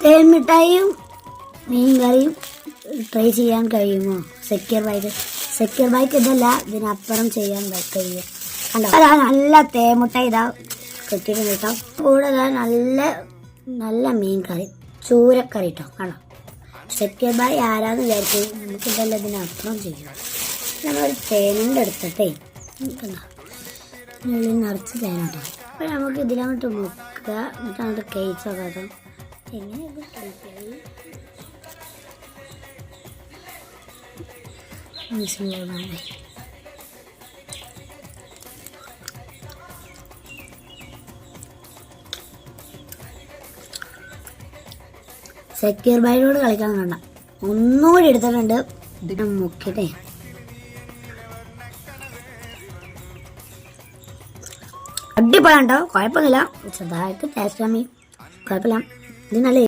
തേൻ മിഠായിയും മീൻ കറിയും ട്രൈ ചെയ്യാൻ കഴിയുമോ? സെക്യൂർ ബൈക്ക് ഇതല്ല, ഇതിനപ്പുറം ചെയ്യാൻ കഴിയും. കണ്ടോ, അതാ നല്ല തേമുട്ടായി ഇതാ കിട്ടിയിട്ടുണ്ട് കേട്ടോ. കൂടെ നല്ല മീൻ കറി, ചൂരക്കറി കേട്ടോ. കണ്ടോ, സെക്യൂർ ബൈ ആരാന്ന് വിചാരിക്കും, നമുക്കിതെല്ലാം ഇതിനപ്പുറം ചെയ്യും. നമ്മളൊരു തേനുണ്ട് എടുത്തിട്ടേ, കണ്ടോ ഉള്ളിൽ നിറച്ച് തേനുണ്ടോ. അപ്പോൾ നമുക്ക് ഇതിലങ്ങോട്ട് മുക്കുക, എന്നിട്ട് അങ്ങോട്ട് കഴിച്ചോക്കാം കേട്ടോ. എങ്ങനെ ഇത് കഴിക്കായി സെക്യൂർ ബൈനോട് കളിക്കാൻ വേണ്ട, ഒന്നുകൂടി എടുത്തിട്ടുണ്ട്. ഇതിനെ മുക്കിട്ടേ അടിപൊളിയുണ്ടോ, കുഴപ്പമില്ല. ചെറുതായിട്ട് ടേസ്റ്റ് കമ്മി, കുഴപ്പമില്ല. ഇത് നല്ല